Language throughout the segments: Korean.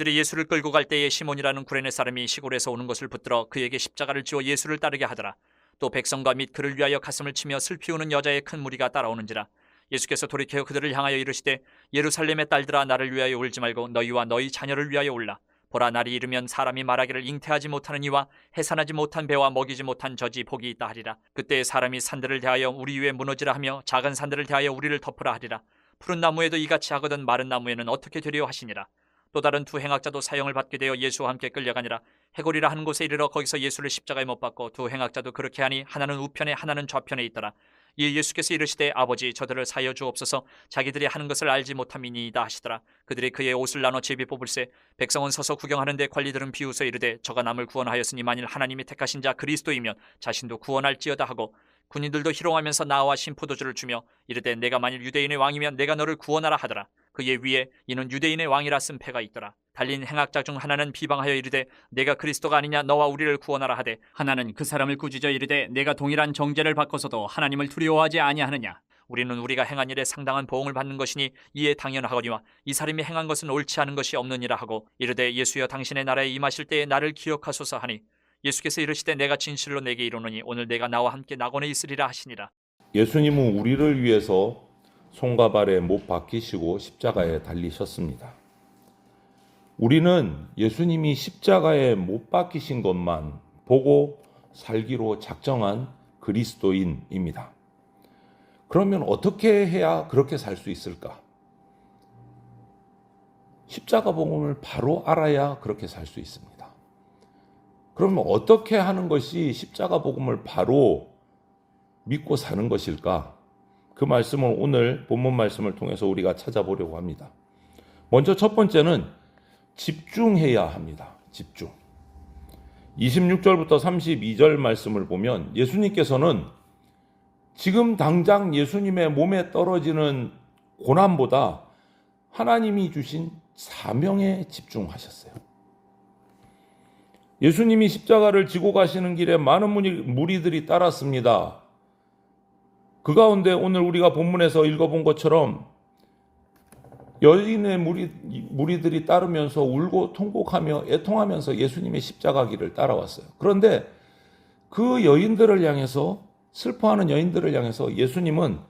그들이 예수를 끌고 갈 때에 시몬이라는 구레네 사람이 시골에서 오는 것을 붙들어 그에게 십자가를 지어 예수를 따르게 하더라. 또 백성과 및 그를 위하여 가슴을 치며 슬피 우는 여자의 큰 무리가 따라오는지라. 예수께서 돌이켜 그들을 향하여 이르시되 예루살렘의 딸들아, 나를 위하여 울지 말고 너희와 너희 자녀를 위하여 울라. 보라, 날이 이르면 사람이 말하기를 잉태하지 못하는 이와 해산하지 못한 배와 먹이지 못한 젖이 복이 있다 하리라. 그때 사람이 산들을 대하여 우리 위에 무너지라 하며 작은 산들을 대하여 우리를 덮으라 하리라. 푸른 나무에도 이같이 하거든 마른 나무에는 어떻게 되리요 하시니라. 또 다른 두 행악자도 사형을 받게 되어 예수와 함께 끌려가니라. 해골이라 하는 곳에 이르러 거기서 예수를 십자가에 못 박고 두 행악자도 그렇게 하니 하나는 우편에 하나는 좌편에 있더라. 이에 예수께서 이르시되 아버지, 저들을 사여 주옵소서, 자기들이 하는 것을 알지 못함이니이다 하시더라. 그들이 그의 옷을 나눠 제비 뽑을세 백성은 서서 구경하는데 관리들은 비웃어 이르되 저가 남을 구원하였으니 만일 하나님이 택하신 자 그리스도이면 자신도 구원할지어다 하고, 군인들도 희롱하면서 나와 신포도주를 주며 이르되 내가 만일 유대인의 왕이면 내가 너를 구원하라 하더라. 그의 위에 이는 유대인의 왕이라 쓴 패가 있더라. 달린 행악자 중 하나는 비방하여 이르되 내가 그리스도가 아니냐, 너와 우리를 구원하라 하되, 하나는 그 사람을 꾸짖어 이르되 내가 동일한 정죄를 받고서도 하나님을 두려워하지 아니하느냐. 우리는 우리가 행한 일에 상당한 보응을 받는 것이니 이에 당연하거니와 이 사람이 행한 것은 옳지 않은 것이 없느니라 하고, 이르되 예수여 당신의 나라에 임하실 때에 나를 기억하소서 하니, 예수께서 이르시되 내가 진실로 내게 이르노니 오늘 내가 나와 함께 낙원에 있으리라 하시니라. 예수님은 우리를 위해서 손과 발에 못 박히시고 십자가에 달리셨습니다. 우리는 예수님이 십자가에 못 박히신 것만 보고 살기로 작정한 그리스도인입니다. 그러면 어떻게 해야 그렇게 살 수 있을까? 십자가 복음을 바로 알아야 그렇게 살 수 있습니다. 그러면 어떻게 하는 것이 십자가 복음을 바로 믿고 사는 것일까? 그 말씀을 오늘 본문 말씀을 통해서 우리가 찾아보려고 합니다. 먼저 첫 번째는 집중해야 합니다. 집중. 26절부터 32절 말씀을 보면 예수님께서는 지금 당장 예수님의 몸에 떨어지는 고난보다 하나님이 주신 사명에 집중하셨어요. 예수님이 십자가를 지고 가시는 길에 많은 무리들이 따랐습니다. 그 가운데 오늘 우리가 본문에서 읽어본 것처럼 여인의 무리들이 따르면서 울고 통곡하며 애통하면서 예수님의 십자가 길을 따라왔어요. 그런데 그 여인들을 향해서, 슬퍼하는 여인들을 향해서 예수님은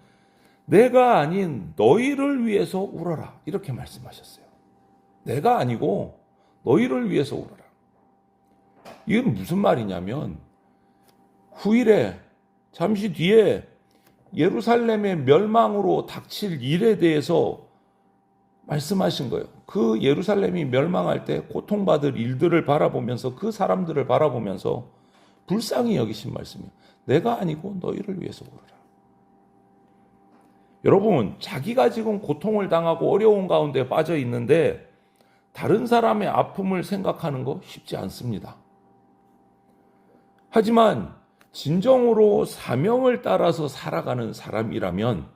내가 아닌 너희를 위해서 울어라, 이렇게 말씀하셨어요. 내가 아니고 너희를 위해서 울어라. 이건 무슨 말이냐면 후일에, 잠시 뒤에 예루살렘의 멸망으로 닥칠 일에 대해서 말씀하신 거예요. 그 예루살렘이 멸망할 때 고통받을 일들을 바라보면서, 그 사람들을 바라보면서 불쌍히 여기신 말씀이에요. 내가 아니고 너희를 위해서 울어라. 여러분, 자기가 지금 고통을 당하고 어려운 가운데 빠져 있는데 다른 사람의 아픔을 생각하는 거 쉽지 않습니다. 하지만 진정으로 사명을 따라서 살아가는 사람이라면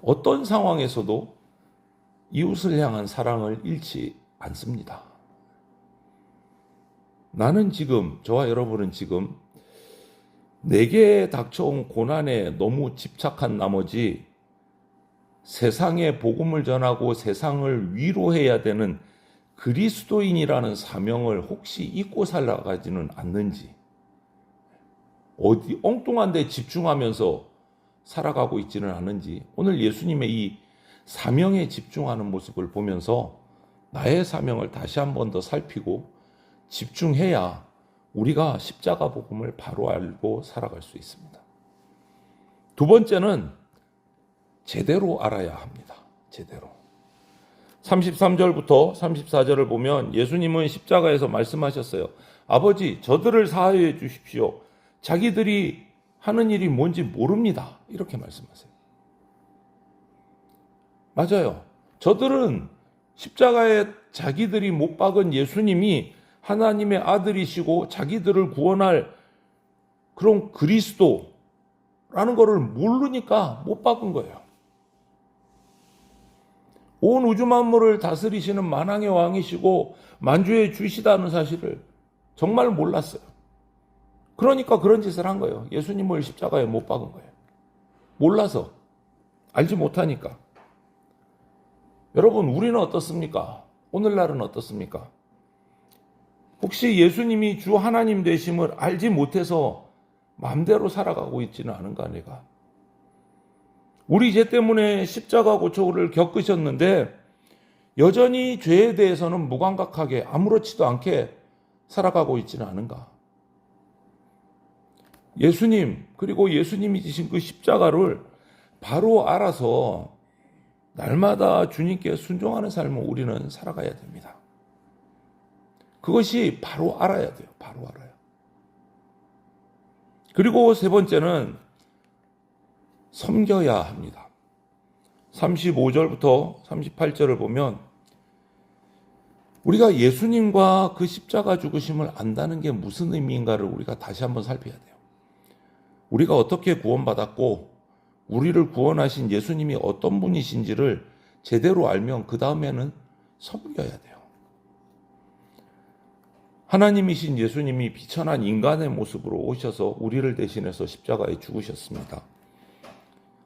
어떤 상황에서도 이웃을 향한 사랑을 잃지 않습니다. 나는 지금, 저와 여러분은 지금 내게 닥쳐온 고난에 너무 집착한 나머지 세상에 복음을 전하고 세상을 위로해야 되는 그리스도인이라는 사명을 혹시 잊고 살아가지는 않는지, 어디 엉뚱한 데 집중하면서 살아가고 있지는 않은지, 오늘 예수님의 이 사명에 집중하는 모습을 보면서 나의 사명을 다시 한 번 더 살피고 집중해야 우리가 십자가 복음을 바로 알고 살아갈 수 있습니다. 두 번째는 제대로 알아야 합니다. 제대로. 33절부터 34절을 보면 예수님은 십자가에서 말씀하셨어요. 아버지, 저들을 사하여 주십시오. 자기들이 하는 일이 뭔지 모릅니다. 이렇게 말씀하세요. 맞아요. 저들은 십자가에 자기들이 못 박은 예수님이 하나님의 아들이시고 자기들을 구원할 그런 그리스도라는 것을 모르니까 못 박은 거예요. 온 우주 만물을 다스리시는 만왕의 왕이시고 만주의 주시다는 사실을 정말 몰랐어요. 그러니까 그런 짓을 한 거예요. 예수님을 십자가에 못 박은 거예요. 몰라서, 알지 못하니까. 여러분, 우리는 어떻습니까? 오늘날은 어떻습니까? 혹시 예수님이 주 하나님 되심을 알지 못해서 마음대로 살아가고 있지는 않은가 내가? 우리 죄 때문에 십자가 고초를 겪으셨는데 여전히 죄에 대해서는 무감각하게 아무렇지도 않게 살아가고 있지는 않은가? 예수님, 그리고 예수님이 지신 그 십자가를 바로 알아서 날마다 주님께 순종하는 삶을 우리는 살아가야 됩니다. 그것이 바로 알아야 돼요. 바로 알아요. 그리고 세 번째는 섬겨야 합니다. 35절부터 38절을 보면 우리가 예수님과 그 십자가 죽으심을 안다는 게 무슨 의미인가를 우리가 다시 한번 살펴야 돼요. 우리가 어떻게 구원받았고 우리를 구원하신 예수님이 어떤 분이신지를 제대로 알면 그 다음에는 섬겨야 돼요. 하나님이신 예수님이 비천한 인간의 모습으로 오셔서 우리를 대신해서 십자가에 죽으셨습니다.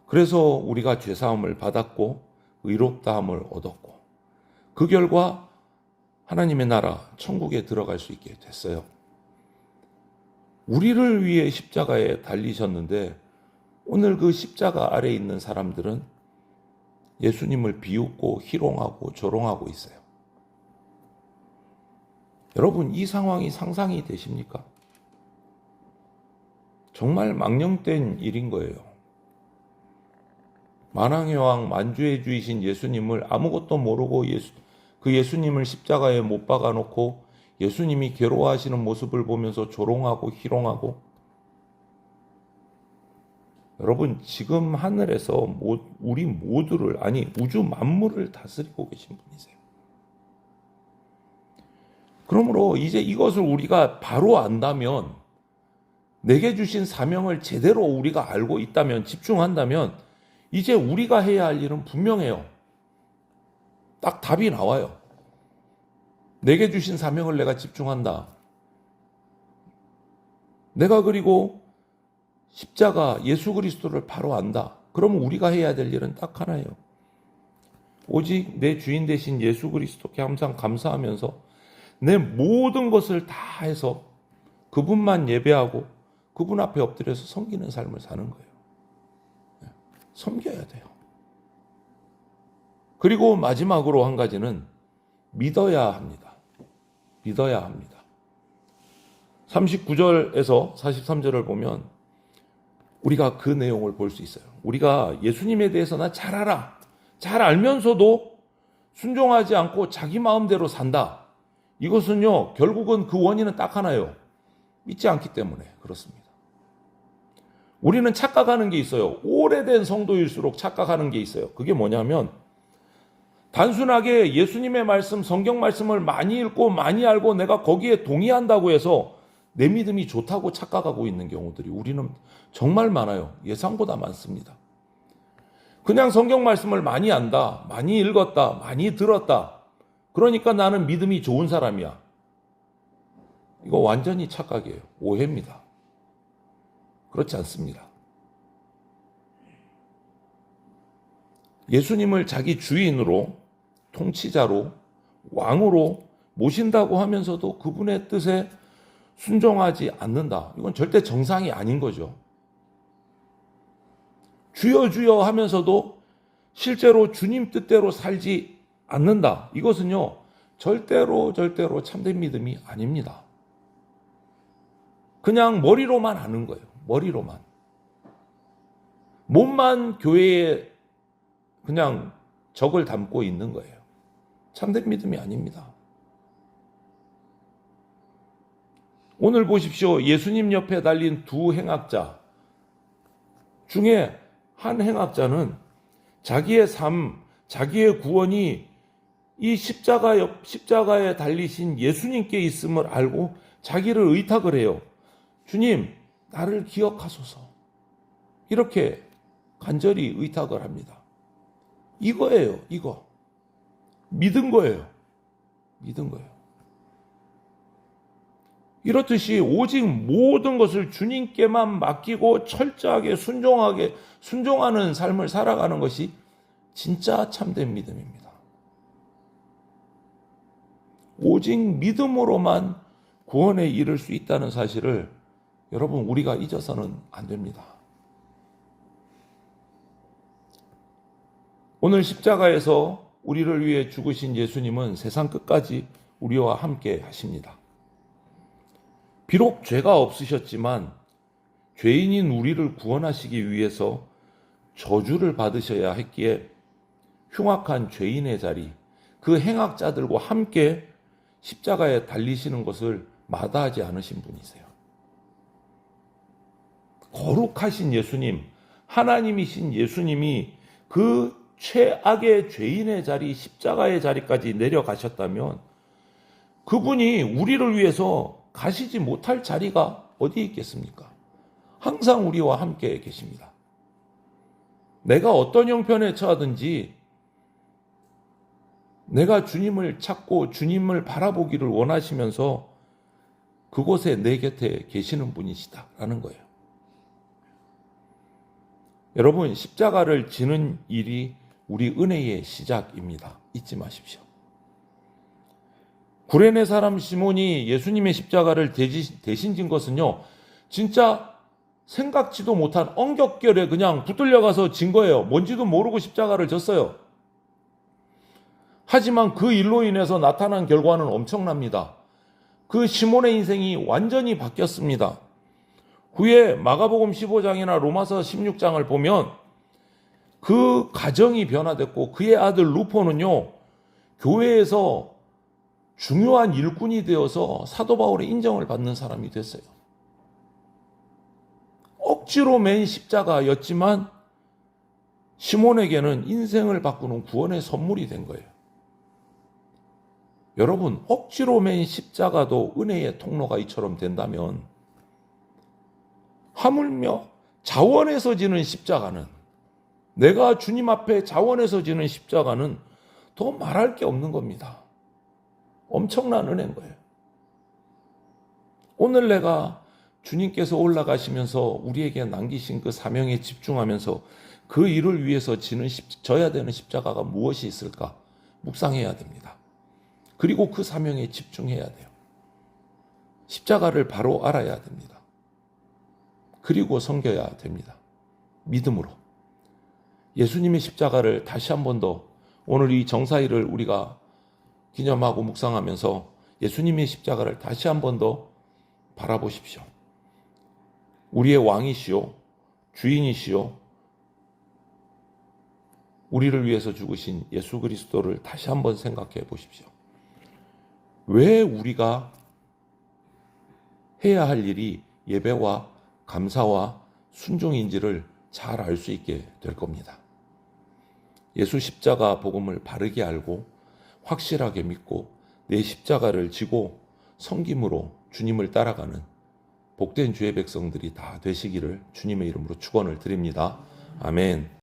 그래서 우리가 죄사함을 받았고 의롭다함을 얻었고 그 결과 하나님의 나라 천국에 들어갈 수 있게 됐어요. 우리를 위해 십자가에 달리셨는데 오늘 그 십자가 아래에 있는 사람들은 예수님을 비웃고 희롱하고 조롱하고 있어요. 여러분, 이 상황이 상상이 되십니까? 정말 망령된 일인 거예요. 만왕의 왕 만주의 주이신 예수님을 아무것도 모르고 그 예수님을 십자가에 못 박아놓고 예수님이 괴로워하시는 모습을 보면서 조롱하고 희롱하고, 여러분 지금 하늘에서 우리 모두를, 아니 우주 만물을 다스리고 계신 분이세요. 그러므로 이제 이것을 우리가 바로 안다면, 내게 주신 사명을 제대로 우리가 알고 있다면, 집중한다면 이제 우리가 해야 할 일은 분명해요. 딱 답이 나와요. 내게 주신 사명을 내가 집중한다. 내가 그리고 십자가 예수 그리스도를 바로 안다. 그러면 우리가 해야 될 일은 딱 하나예요. 오직 내 주인 되신 예수 그리스도께 항상 감사하면서 내 모든 것을 다 해서 그분만 예배하고 그분 앞에 엎드려서 섬기는 삶을 사는 거예요. 섬겨야 돼요. 그리고 마지막으로 한 가지는 믿어야 합니다. 믿어야 합니다. 39절에서 43절을 보면 우리가 그 내용을 볼 수 있어요. 우리가 예수님에 대해서 나 잘 알아. 잘 알면서도 순종하지 않고 자기 마음대로 산다. 이것은요, 결국은 그 원인은 딱 하나예요. 믿지 않기 때문에 그렇습니다. 우리는 착각하는 게 있어요. 오래된 성도일수록 착각하는 게 있어요. 그게 뭐냐면, 단순하게 예수님의 말씀, 성경 말씀을 많이 읽고 많이 알고 내가 거기에 동의한다고 해서 내 믿음이 좋다고 착각하고 있는 경우들이 우리는 정말 많아요. 예상보다 많습니다. 그냥 성경 말씀을 많이 안다, 많이 읽었다, 많이 들었다. 그러니까 나는 믿음이 좋은 사람이야. 이거 완전히 착각이에요. 오해입니다. 그렇지 않습니다. 예수님을 자기 주인으로, 통치자로, 왕으로 모신다고 하면서도 그분의 뜻에 순종하지 않는다. 이건 절대 정상이 아닌 거죠. 주여 주여 하면서도 실제로 주님 뜻대로 살지 않는다. 이것은요, 절대로 참된 믿음이 아닙니다. 그냥 머리로만 하는 거예요. 머리로만. 몸만 교회에 그냥 적을 담고 있는 거예요. 참된 믿음이 아닙니다. 오늘 보십시오. 예수님 옆에 달린 두 행악자 중에 한 행악자는 자기의 삶, 자기의 구원이 이 십자가에 달리신 예수님께 있음을 알고 자기를 의탁을 해요. 주님, 나를 기억하소서. 이렇게 간절히 의탁을 합니다. 이거예요, 이거. 믿은 거예요. 믿은 거예요. 이렇듯이 오직 모든 것을 주님께만 맡기고 철저하게 순종하는 삶을 살아가는 것이 진짜 참된 믿음입니다. 오직 믿음으로만 구원에 이를 수 있다는 사실을 여러분 우리가 잊어서는 안 됩니다. 오늘 십자가에서 우리를 위해 죽으신 예수님은 세상 끝까지 우리와 함께 하십니다. 비록 죄가 없으셨지만 죄인인 우리를 구원하시기 위해서 저주를 받으셔야 했기에 흉악한 죄인의 자리, 그 행악자들과 함께 십자가에 달리시는 것을 마다하지 않으신 분이세요. 거룩하신 예수님, 하나님이신 예수님이 그 최악의 죄인의 자리, 십자가의 자리까지 내려가셨다면 그분이 우리를 위해서 가시지 못할 자리가 어디 있겠습니까? 항상 우리와 함께 계십니다. 내가 어떤 형편에 처하든지 내가 주님을 찾고 주님을 바라보기를 원하시면서 그곳에 내 곁에 계시는 분이시다라는 거예요. 여러분, 십자가를 지는 일이 우리 은혜의 시작입니다. 잊지 마십시오. 구레네 사람 시몬이 예수님의 십자가를 대신 진 것은요, 진짜 생각지도 못한 엉겹결에 그냥 붙들려 가서 진 거예요. 뭔지도 모르고 십자가를 졌어요. 하지만 그 일로 인해서 나타난 결과는 엄청납니다. 그 시몬의 인생이 완전히 바뀌었습니다. 후에 마가복음 15장이나 로마서 16장을 보면 그 가정이 변화됐고 그의 아들 루포는요, 교회에서 중요한 일꾼이 되어서 사도 바울의 인정을 받는 사람이 됐어요. 억지로 맨 십자가였지만 시몬에게는 인생을 바꾸는 구원의 선물이 된 거예요. 여러분, 억지로 맨 십자가도 은혜의 통로가 이처럼 된다면 하물며 자원해서 지는 십자가는, 내가 주님 앞에 자원해서 지는 십자가는 더 말할 게 없는 겁니다. 엄청난 은혜인 거예요. 오늘 내가 주님께서 올라가시면서 우리에게 남기신 그 사명에 집중하면서 그 일을 위해서 져야 되는 십자가가 무엇이 있을까 묵상해야 됩니다. 그리고 그 사명에 집중해야 돼요. 십자가를 바로 알아야 됩니다. 그리고 섬겨야 됩니다. 믿음으로. 예수님의 십자가를 다시 한 번 더 오늘 이 정사일을 우리가 기념하고 묵상하면서 예수님의 십자가를 다시 한 번 더 바라보십시오. 우리의 왕이시오, 주인이시오, 우리를 위해서 죽으신 예수 그리스도를 다시 한 번 생각해 보십시오. 왜 우리가 해야 할 일이 예배와 감사와 순종인지를 잘 알 수 있게 될 겁니다. 예수 십자가 복음을 바르게 알고 확실하게 믿고 내 십자가를 지고 섬김으로 주님을 따라가는 복된 주의 백성들이 다 되시기를 주님의 이름으로 축원을 드립니다. 아멘.